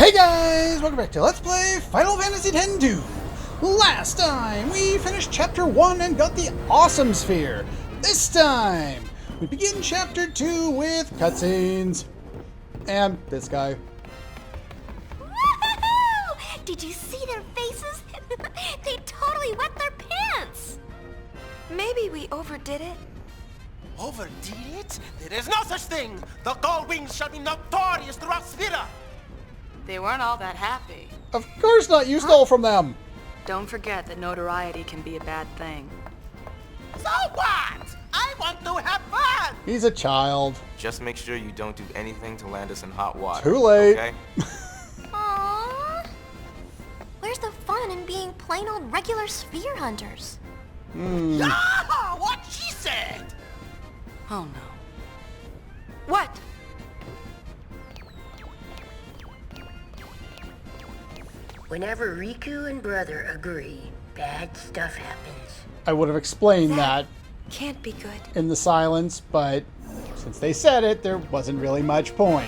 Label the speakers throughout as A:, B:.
A: Hey guys, welcome back to Let's Play Final Fantasy X-2. Last time we finished Chapter 1 and got the Awesome Sphere. This time we begin Chapter 2 with cutscenes. And this guy.
B: Woohoo! Did you see their faces? They totally wet their pants!
C: Maybe we overdid it.
D: Overdid it? There is no such thing! The Gold Wings shall be notorious throughout Spira!
C: They weren't all that happy.
A: Of course not, you stole from them!
C: Don't forget that notoriety can be a bad thing.
D: So what? I want to have fun!
A: He's a child.
E: Just make sure you don't do anything to land us in hot water.
A: Too late.
E: Okay?
B: Aww. Where's the fun in being plain old regular sphere hunters?
D: Ah, what she said!
C: Oh no. What?
F: Whenever Riku and Brother agree, bad stuff happens.
A: I would have explained that
C: Can't be good.
A: in the silence, but since they said it, there wasn't really much point.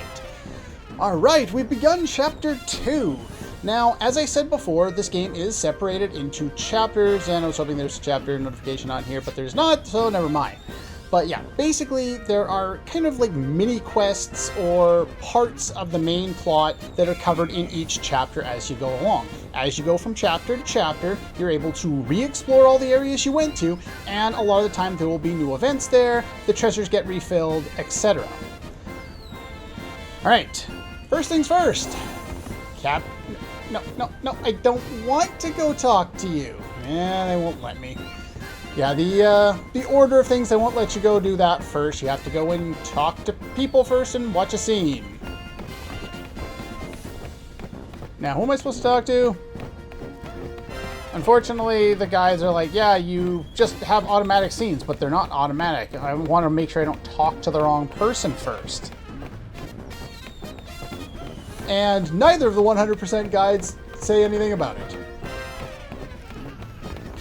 A: Alright, we've begun Chapter 2. Now, as I said before, this game is separated into chapters, and I was hoping there's a chapter notification on here, but there's not, so never mind. But yeah, basically there are kind of like mini quests or parts of the main plot that are covered in each chapter as you go along. As you go from chapter to chapter, you're able to re-explore all the areas you went to, and a lot of the time there will be new events there, the treasures get refilled, etc. Alright, first things first. No, I don't want to go talk to you. They won't let me. Yeah, the order of things, they won't let you go do that first. You have to go and talk to people first and watch a scene. Now, who am I supposed to talk to? Unfortunately, the guys are like, yeah, you just have automatic scenes, but they're not automatic. I want to make sure I don't talk to the wrong person first. And neither of the 100% guides say anything about it.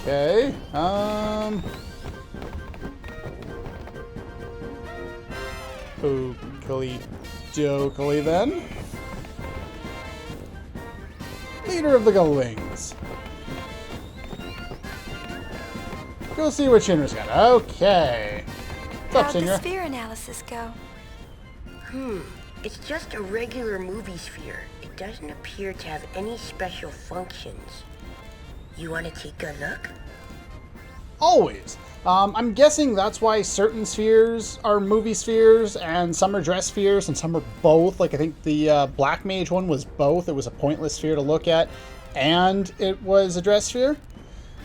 A: Okay, Okey dokey then. Leader of the Gull Wings. Go see what Shinra's got. Okay. What's up,
C: How'd the
A: Shinra?
C: sphere analysis go?
F: It's just a regular movie sphere. It doesn't appear to have any special functions. You want to take a look?
A: Always. I'm guessing that's why certain spheres are movie spheres and some are dress spheres and some are both. Like I think the Black Mage one was both. It was a pointless sphere to look at and it was a dress sphere.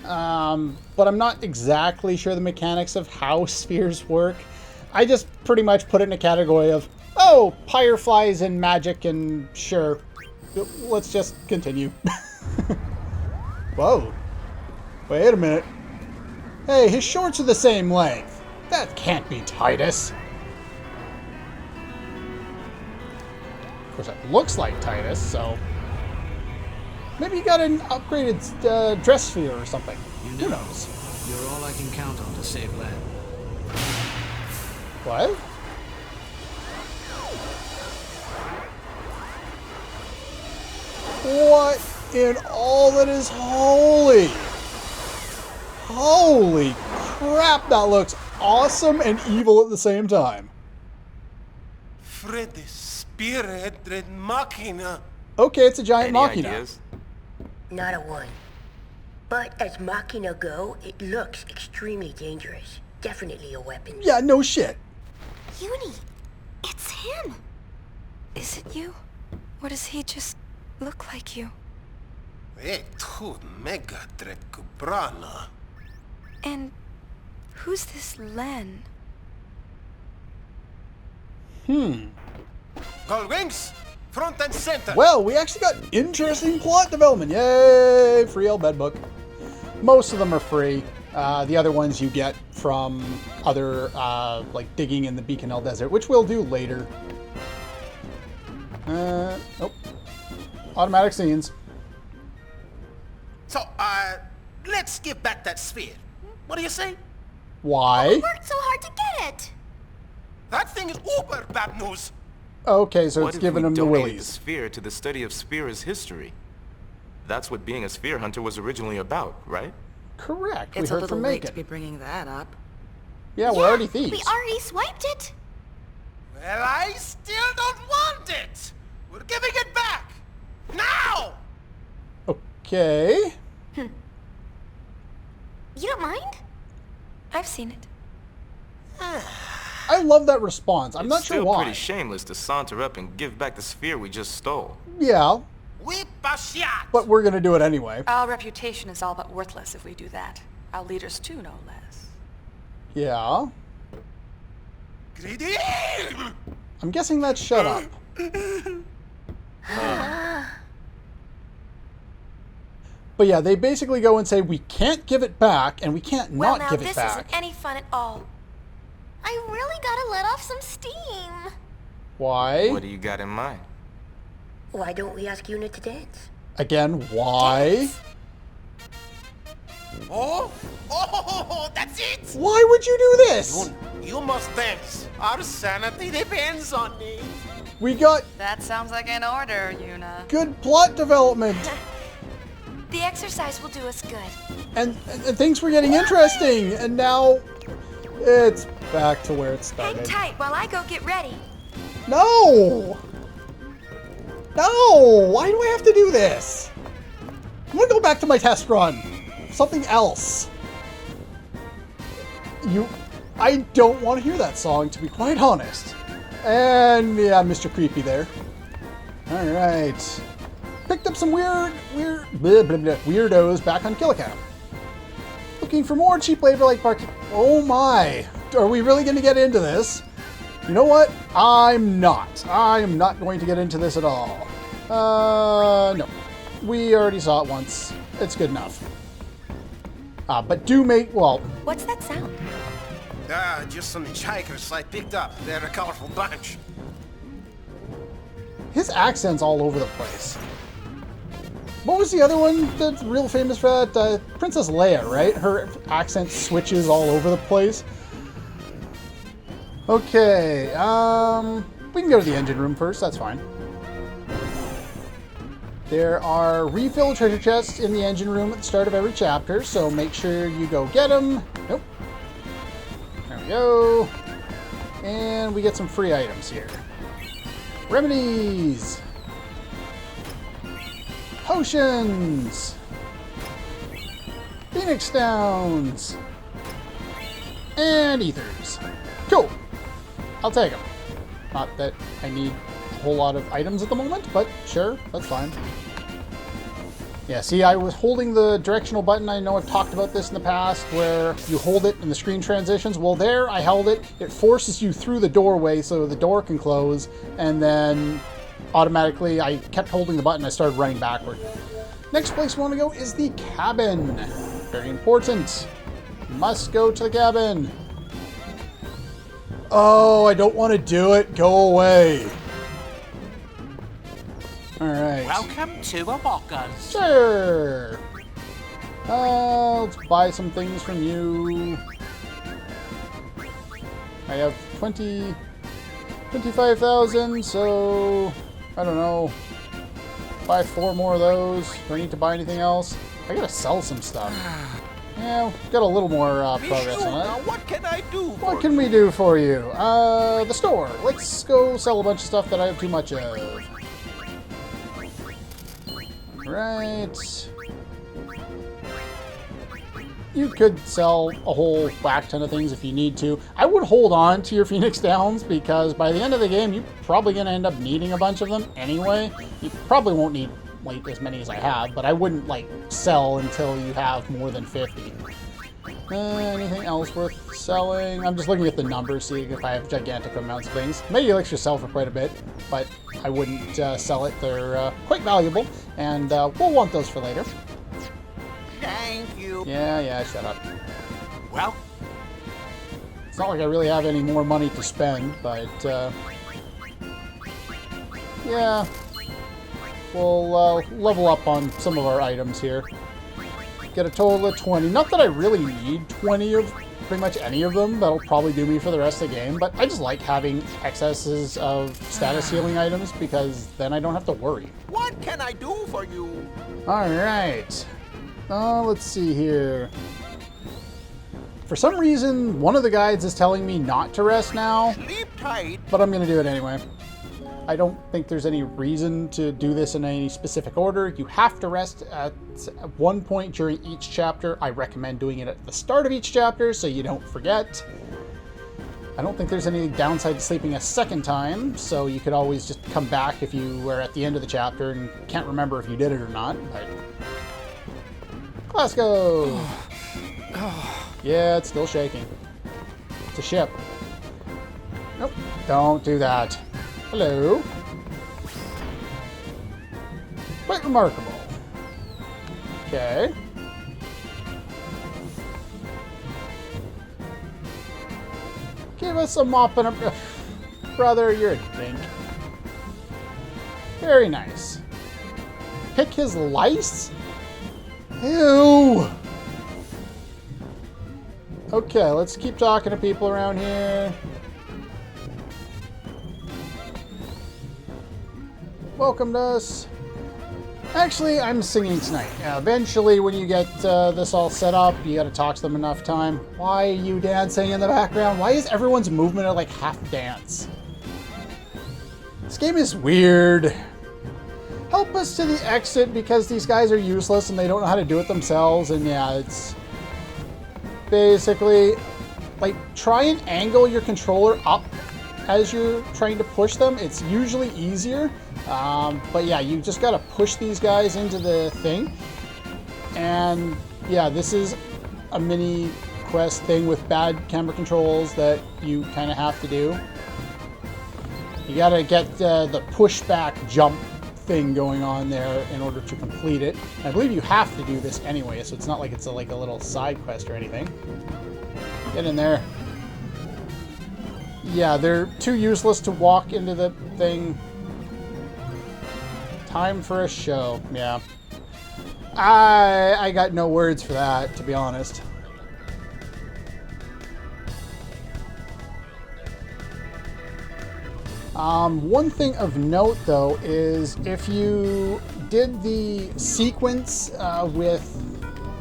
A: But I'm not exactly sure the mechanics of how spheres work. I just pretty much put it in a category of, oh, fireflies and magic and sure. Let's just continue. Whoa. Wait a minute. Hey, his shorts are the same length. That can't be Titus. Of course, it looks like Titus, so... Maybe he got an upgraded dress sphere or something. Who knows?
G: You're all I can count on to save land.
A: What? What in all that is holy? Holy crap, that looks awesome and evil at the same time.
D: Freddy Spirit red machina.
A: Okay, it's a giant
E: Any
A: machina.
E: ideas?
F: Not a one. But as Machina go, it looks extremely dangerous. Definitely a weapon.
A: Yeah, no shit.
B: Uni, it's him.
C: Is it you? Or does he just look like you?
D: Tu mega drekubrana.
C: And who's this Len?
D: Gold Wings, front and center.
A: Well, we actually got interesting plot development. Yay! Free Elbed book. Most of them are free. The other ones you get from other, like digging in the Beacon Desert, which we'll do later. Nope. Automatic scenes.
D: So, let's give back that sphere. What do you say?
A: Why?
B: Worked so hard to get it.
D: That thing is uber bad news.
A: Okay, so
E: What
A: it's
E: if
A: giving
E: we
A: him the
E: donated the
A: willies.
E: sphere to the study of Spear's history? That's what being a sphere hunter was originally about, right?
A: Correct. We
H: It's a
A: heard
H: little
A: from
H: late to
A: Macon.
H: be bringing that up.
A: Yeah, we're already thieves.
B: We already swiped it.
D: Well, I still don't want it! We're giving it back! Now!
A: Okay.
B: You don't mind?
C: I've seen it.
A: I love that response. I'm
E: It's
A: not sure
E: still
A: why.
E: pretty shameless to saunter up and give back the sphere we just stole.
A: Yeah,
D: Whip a shot!
A: but we're gonna do it anyway.
H: Our reputation is all but worthless if we do that. Our leaders too, no less.
A: Yeah.
D: Greedy!
A: I'm guessing that's shut up. But yeah, they basically go and say we can't give it back and we can't
B: Well,
A: not
B: now
A: give
B: this
A: it back.
B: isn't any fun at all. I really gotta let off some steam.
A: Why?
E: What do you got in mind?
F: Why don't we ask Una to dance?
A: Again, why?
D: Oh? Oh, that's it!
A: Why would you do this?
D: You must dance. Our sanity depends on it.
A: We got
H: That sounds like an order, Una.
A: good plot development.
B: The exercise will do us good.
A: And things were getting interesting, and now it's back to where it
C: Hang
A: started.
C: tight while I go get ready.
A: No! No! Why do I have to do this? I'm gonna go back to my test run. Something else. I don't want to hear that song, to be quite honest. And yeah, Mr. Creepy there. Alright. Picked up some weirdos back on Killicap. Looking for more cheap labor like parking. Oh my! Are we really going to get into this? You know what? I'm not. I'm not going to get into this at all. No. We already saw it once. It's good enough. But do make, well,
C: What's that sound?
D: Just some hitchhikers I picked up. They're a colorful bunch.
A: his accent's all over the place. What was the other one that's real famous for that? Princess Leia, right? Her accent switches all over the place. Okay, we can go to the engine room first, that's fine. There are refill treasure chests in the engine room at the start of every chapter, so make sure you go get them. Nope. There we go. And we get some free items here. Remedies! Potions! Phoenix Downs! And Ethers. Cool! I'll take them. Not that I need a whole lot of items at the moment, but sure, that's fine. Yeah, see, I was holding the directional button. I know I've talked about this in the past, where you hold it and the screen transitions. Well, there, I held it. It forces you through the doorway so the door can close, and then automatically I kept holding the button. I started running backward. Next place we want to go is the cabin. Very important. Must go to the cabin. Oh, I don't want to do it. Go away. Alright.
I: Welcome to the Walkers.
A: Sure. Let's buy some things from you. I have 25,000, so I don't know. Buy 4 more of those. Do I need to buy anything else? I gotta sell some stuff. Yeah, got a little more progress on
D: Now,
A: it.
D: what can I do?
A: What can we do for you? The store. Let's go sell a bunch of stuff that I have too much of. Right. You could sell a whole whack ton of things if you need to. I would hold on to your Phoenix Downs because by the end of the game, you're probably going to end up needing a bunch of them anyway. You probably won't need like as many as I have, but I wouldn't like sell until you have more than 50. Anything else worth selling? I'm just looking at the numbers, seeing if I have gigantic amounts of things. Maybe Elixir sell for quite a bit, but I wouldn't sell it. They're quite valuable, and we'll want those for later.
I: Thank you.
A: Yeah, shut up.
I: Well,
A: It's not like I really have any more money to spend, but yeah, we'll level up on some of our items here. Get a total of 20. Not that I really need 20 of pretty much any of them. That'll probably do me for the rest of the game, but I just like having excesses of status healing items because then I don't have to worry.
I: What can I do for you?
A: Alright. Let's see here. For some reason, one of the guides is telling me not to rest now,
I: Sleep tight.
A: but I'm going to do it anyway. I don't think there's any reason to do this in any specific order. You have to rest at one point during each chapter. I recommend doing it at the start of each chapter so you don't forget. I don't think there's any downside to sleeping a second time, so you could always just come back if you were at the end of the chapter and can't remember if you did it or not. But Glasgow! Yeah, it's still shaking. It's a ship. Nope, don't do that. Hello. Quite remarkable. Okay. Give us a mop and a... Brother, you're a dink. Very nice. Pick his lice? Ew! Okay, let's keep talking to people around here. Welcomed us. Actually, I'm singing tonight. Eventually, when you get this all set up, you gotta talk to them enough time. Why are you dancing in the background? Why is everyone's movement at like half dance? This game is weird. Help us to the exit because these guys are useless and they don't know how to do it themselves. And yeah, it's basically like try and angle your controller up as you're trying to push them. It's usually easier. But yeah, you just gotta push these guys into the thing. And yeah, this is a mini quest thing with bad camera controls that you kind of have to do. You gotta get the pushback jump thing going on there in order to complete it. And I believe you have to do this anyway, so it's not like it's like a little side quest or anything. Get in there. Yeah, they're too useless to walk into the thing. Time for a show. Yeah. I got no words for that, to be honest. One thing of note, though, is if you did the sequence with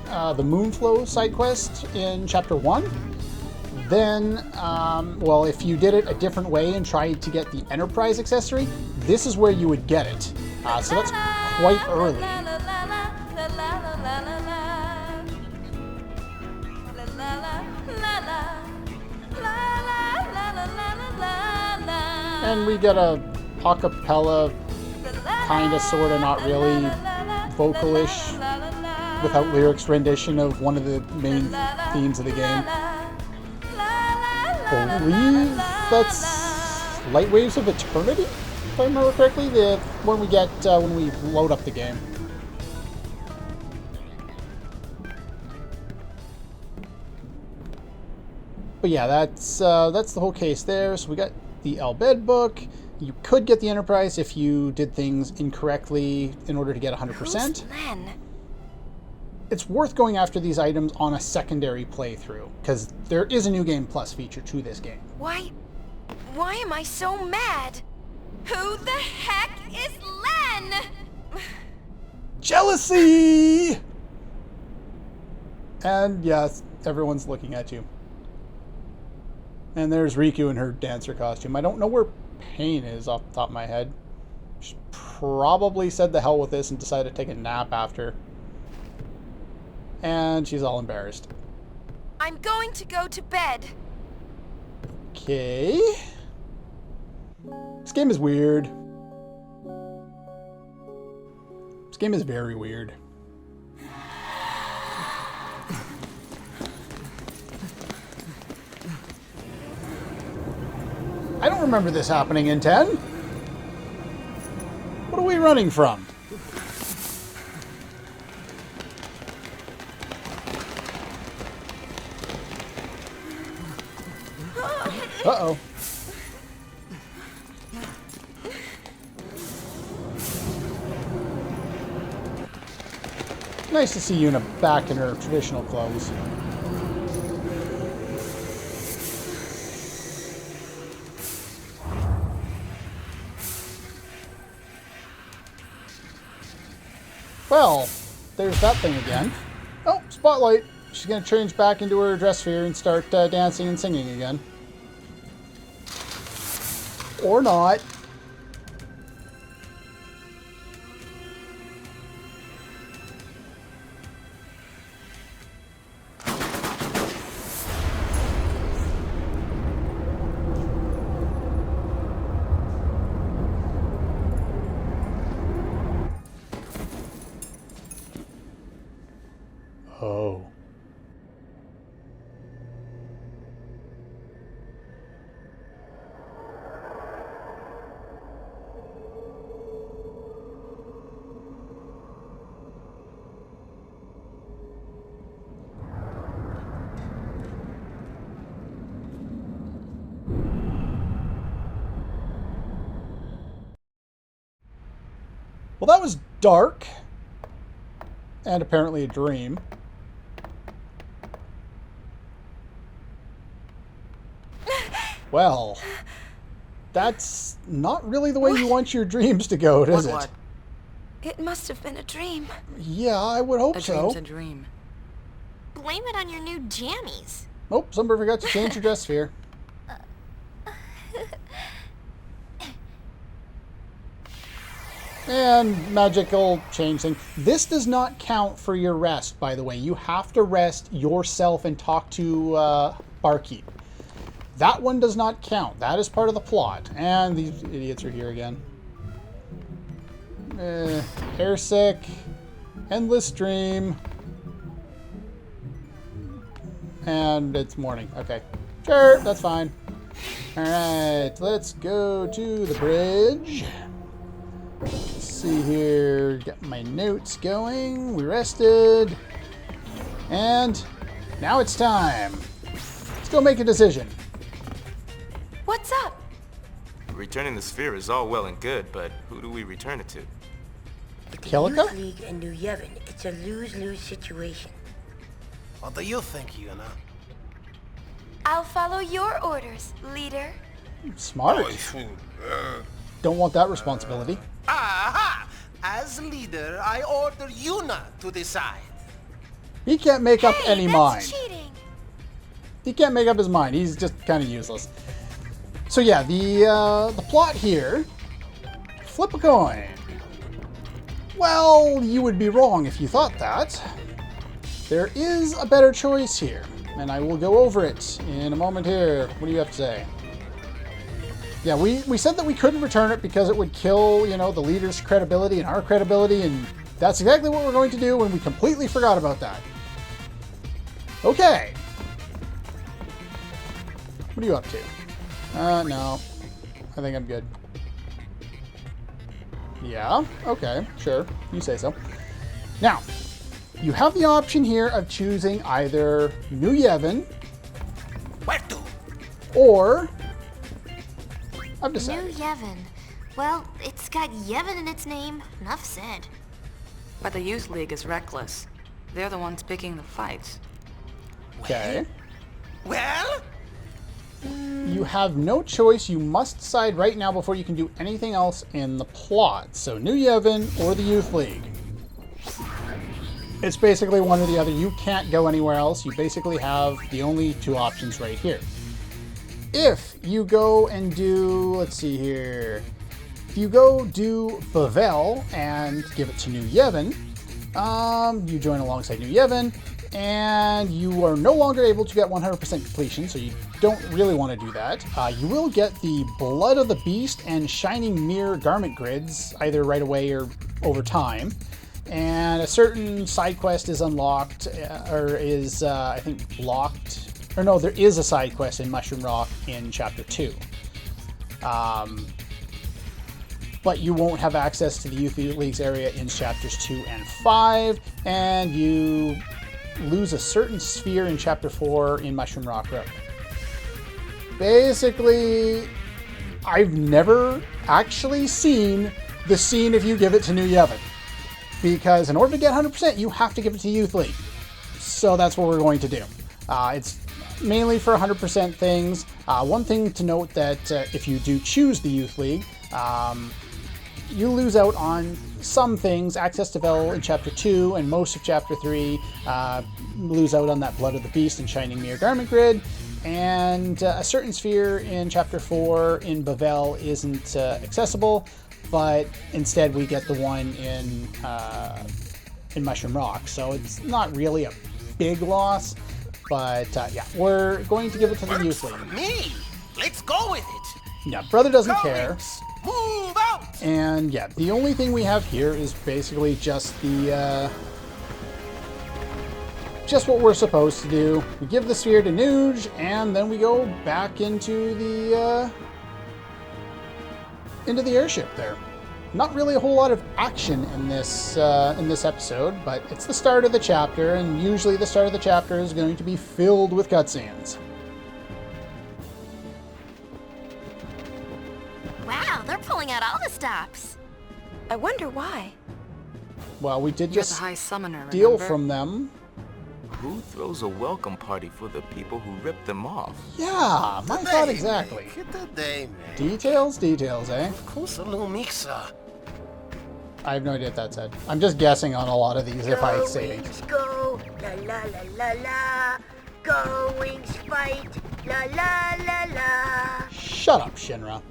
A: the Moonflow side quest in Chapter 1, then, well, if you did it a different way and tried to get the Enterprise accessory, this is where you would get it. So that's quite early. And we get a acapella, kinda, sorta, not really, vocalish, without lyrics rendition of one of the main themes of the game. I believe that's Light Waves of Eternity, if I remember correctly, the one we get when we load up the game. But yeah, that's the whole case there. So we got the Al Bhed book. You could get the Enterprise if you did things incorrectly in order to get 100%.
B: Who's Len?
A: It's worth going after these items on a secondary playthrough, because there is a New Game Plus feature to this game.
B: Why am I so mad? Who the heck is Len?
A: Jealousy! And yes, everyone's looking at you. And there's Riku in her dancer costume. I don't know where Pain is off the top of my head. She probably said the hell with this and decided to take a nap after. And she's all embarrassed.
B: I'm going to go to bed.
A: Okay. This game is weird. This game is very weird. I don't remember this happening in 10. What are we running from? Uh-oh. Nice to see Yuna back in her traditional clothes. Well, there's that thing again. Oh, Spotlight. She's going to change back into her dress sphere and start dancing and singing again. Or not. Oh. Well, that was dark. And apparently a dream. Well, that's not really the way you want your dreams to go, is it?
C: It must have been a dream.
A: Yeah, I would hope so.
H: A dream's a dream.
B: Blame it on your new jammies.
A: Oh, somebody forgot to change your dress sphere. And magical change thing. This does not count for your rest, by the way. You have to rest yourself and talk to Barkeep. That one does not count. That is part of the plot. And these idiots are here again. Airsick. Endless dream. And it's morning. Okay. Sure, that's fine. Alright, let's go to the bridge. Let's see here. Got my notes going. We rested. And now it's time. Let's go make a decision.
C: What's up?
E: Returning the sphere is all well and good, but who do we return it to?
F: With the
A: Kellica?
F: Youth League and New Yevon, it's a lose-lose situation.
D: What do you think, Yuna?
C: I'll follow your orders, leader.
A: Smart. Don't want that responsibility.
D: Aha! As leader, I order Yuna to decide.
A: He can't make up any
C: that's
A: mind.
C: cheating.
A: He can't make up his mind. He's just kind of useless. So yeah, the plot here. Flip a coin. Well, you would be wrong if you thought that. There is a better choice here, and I will go over it in a moment here. What do you have to say? Yeah, we said that we couldn't return it because it would kill, you know, the leader's credibility and our credibility, and that's exactly what we're going to do, and we completely forgot about that. Okay. What are you up to? No. I think I'm good. Yeah, okay, sure. You say so. Now, you have the option here of choosing either New Yevon
D: Where to?
A: or... I've
B: New
A: decided.
B: Yevon. Well, it's got Yevon in its name. Enough said.
H: But the Youth League is reckless. They're the ones picking the fights.
A: Okay.
D: Well?
A: You have no choice. You must decide right now before you can do anything else in the plot. So New Yevon or the Youth League. It's basically one or the other. You can't go anywhere else. You basically have the only two options right here. If you go and do, let's see here. If you go do Bavel and give it to New Yevon, you join alongside New Yevon, and you are no longer able to get 100% completion, so you don't really want to do that. You will get the Blood of the Beast and Shining Mirror garment grids, either right away or over time. And a certain side quest is unlocked, or is, I think, blocked. Or no, there is a side quest in Mushroom Rock in Chapter 2. But you won't have access to the Youth League's area in Chapters 2 and 5, and you lose a certain sphere in Chapter 4 in Mushroom Rock Road. Basically, I've never actually seen the scene if you give it to New Yevon. Because in order to get 100%, you have to give it to Youth League. So that's what we're going to do. It's mainly for 100% things. One thing to note that if you do choose the Youth League, you lose out on some things, access to Vel in Chapter 2 and most of Chapter 3, lose out on that Blood of the Beast and Shining Mirror Garment Grid, and a certain sphere in Chapter 4 in Bavel isn't accessible, but instead we get the one in Mushroom Rock, so it's not really a big loss, but yeah, we're going to give it to the Youth League.
D: Me! Let's go with it!
A: Yeah, Brother doesn't care.
D: Goings, move out!
A: And yeah, the only thing we have here is basically just the, just what we're supposed to do. We give the sphere to Nuge, and then we go back into the airship there. Not really a whole lot of action in this episode, but it's the start of the chapter, and usually the start of the chapter is going to be filled with cutscenes.
B: Wow, they're pulling out all the stops.
C: I wonder why.
A: Well, we did
H: You're
A: just
H: the High Summoner,
A: steal
H: remember?
A: from them.
E: Who throws a welcome party for the people who ripped them off?
A: Yeah, my thought exactly.
D: Today, man.
A: Details, eh?
D: Of course, a little mixer.
A: I have no idea what that said. I'm just guessing on a lot of these if I say it.
F: Wings go, la la la la la. Go wings fight, la la la la.
A: Shut up, Shinra.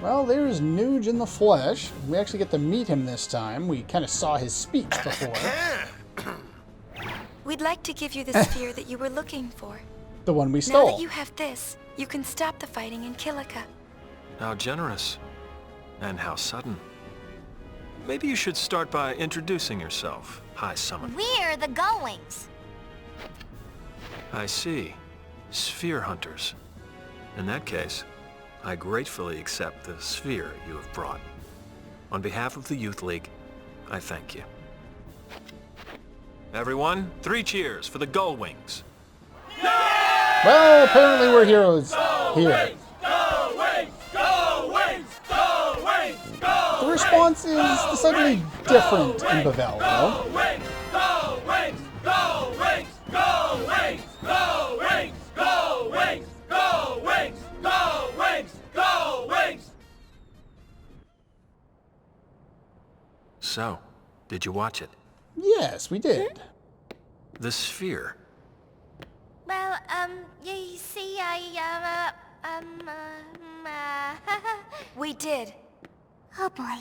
A: Well, there's Nuge in the flesh. We actually get to meet him this time. We kind of saw his speech before.
C: We'd like to give you the sphere that you were looking for.
A: The one we
C: Now
A: stole.
C: that you have this, you can stop the fighting in Kilika.
J: How generous. And how sudden. Maybe you should start by introducing yourself, High Summoner.
B: We're the Goings.
J: I see. Sphere hunters. In that case, I gratefully accept the sphere you have brought. On behalf of the Youth League, I thank you. Everyone, 3 cheers for the Gull Wings.
A: Well, apparently we're heroes here. The response is decidedly different in Bavel, though.
J: So, did you watch it?
A: Yes, we did.
J: The sphere.
B: Well, you see,
C: We did.
B: oh boy.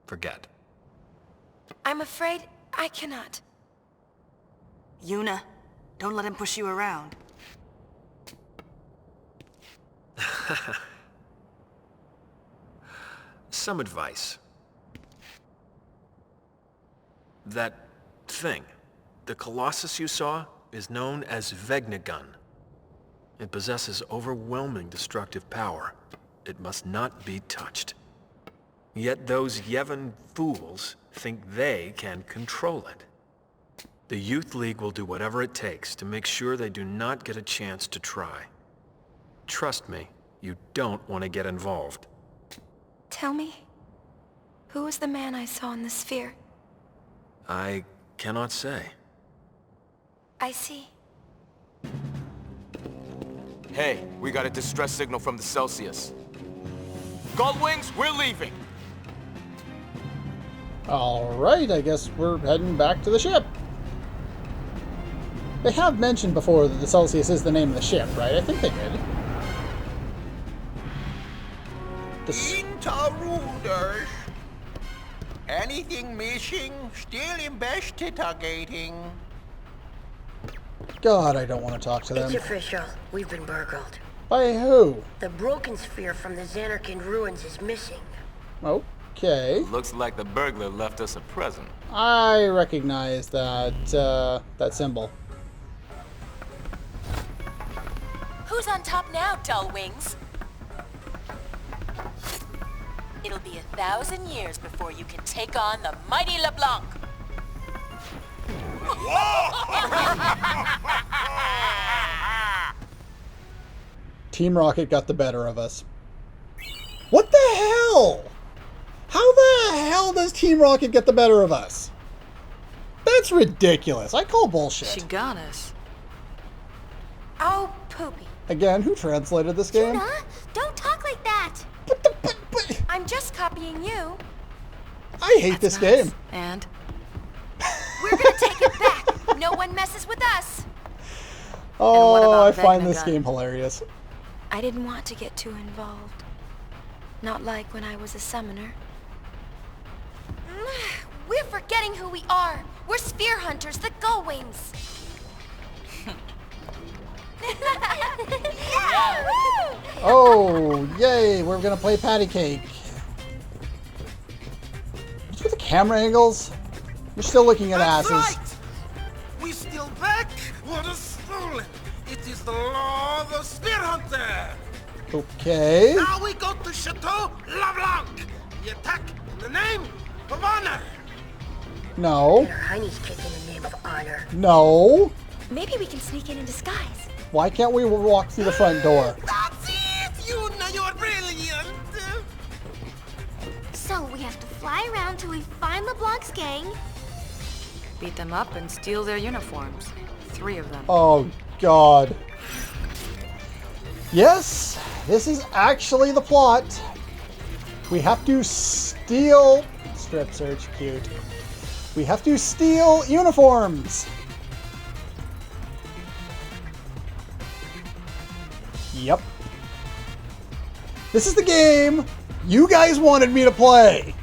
J: Forget.
C: I'm afraid I cannot.
H: Yuna, don't let him push you around.
J: Some advice. That thing, the Colossus you saw, is known as Vegnagun. It possesses overwhelming destructive power. It must not be touched. Yet those Yevon fools think they can control it. The Youth League will do whatever it takes to make sure they do not get a chance to try. Trust me, you don't want to get involved.
C: Tell me, who was the man I saw in the sphere?
J: I cannot say.
C: I see.
E: Hey, we got a distress signal from the Celsius. Gullwings, we're leaving!
A: Alright, I guess we're heading back to the ship. They have mentioned before that the Celsius is the name of the ship, right? I think they did.
I: Interruders. Anything missing? Still investigating.
A: God, I don't want to talk to them.
F: It's official. We've been burgled.
A: By who?
F: The broken sphere from the Xanarkin ruins is missing.
A: Okay.
E: Looks like the burglar left us a present.
A: I recognize that, that symbol.
K: Who's on top now, dull wings? It'll be 1,000 years before you can take on the mighty LeBlanc.
A: Team Rocket got the better of us. What the hell? How the hell does Team Rocket get the better of us? That's ridiculous. I call bullshit.
H: She got us.
C: Oh, poopy.
A: Again, who translated this game?
B: Yuna, don't talk like that.
A: But
C: I'm
B: being you.
A: I hate this game.
C: And?
B: We're gonna take it back. No one messes with us.
A: Oh, I find this game hilarious.
C: I didn't want to get too involved. Not like when I was a summoner.
B: We're forgetting who we are. We're Sphere Hunters, the Gullwings.
A: Oh, yay, we're gonna play patty cake. What's with the camera angles? You're still looking at asses.
D: That's right. We steal back what is stolen. It is the law of the Sphere Hunter.
A: Okay.
D: Now we go to Chateau LeBlanc. We attack in the name of honor.
A: No.
F: Your honey's kicked in the name of honor.
A: No.
B: Maybe we can sneak in disguise.
A: Why can't we walk through the front door?
D: That's it! You know you're brilliant!
B: So we have to fly around till we find LeBlanc's gang.
H: Beat them up and steal their uniforms. 3 of them.
A: Oh, God. Yes, this is actually the plot. We have to steal... Strip search, cute. We have to steal uniforms. Yep. This is the game you guys wanted me to play.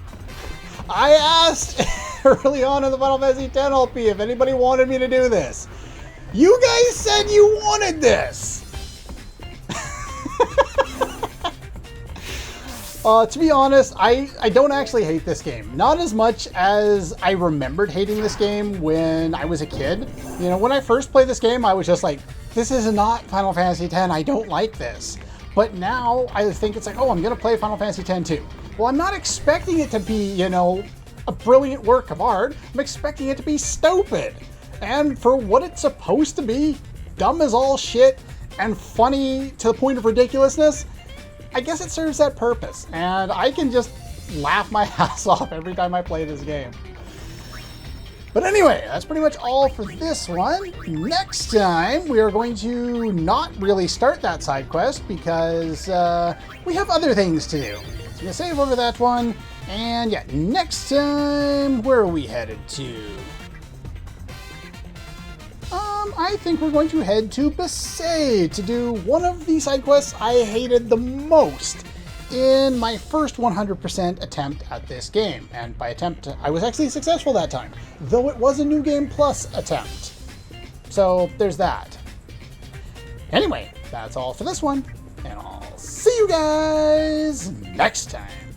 A: I asked early on in the Final Fantasy X LP if anybody wanted me to do this. You guys said you wanted this. To be honest, I don't actually hate this game. Not as much as I remembered hating this game when I was a kid. You know, when I first played this game, I was just like, this is not Final Fantasy X. I don't like this. But now I think it's like, oh, I'm going to play Final Fantasy X too. Well, I'm not expecting it to be, you know, a brilliant work of art. I'm expecting it to be stupid. And for what it's supposed to be, dumb as all shit and funny to the point of ridiculousness, I guess it serves that purpose. And I can just laugh my ass off every time I play this game. But anyway, that's pretty much all for this one. Next time, we are going to not really start that side quest because we have other things to do. So I'm going to save over that one. And yeah, next time, where are we headed to? I think we're going to head to Besaid to do one of the side quests I hated the most in my first 100% attempt at this game. And by attempt, I was actually successful that time, though it was a New Game Plus attempt. So there's that. Anyway, that's all for this one, and I'll see you guys next time.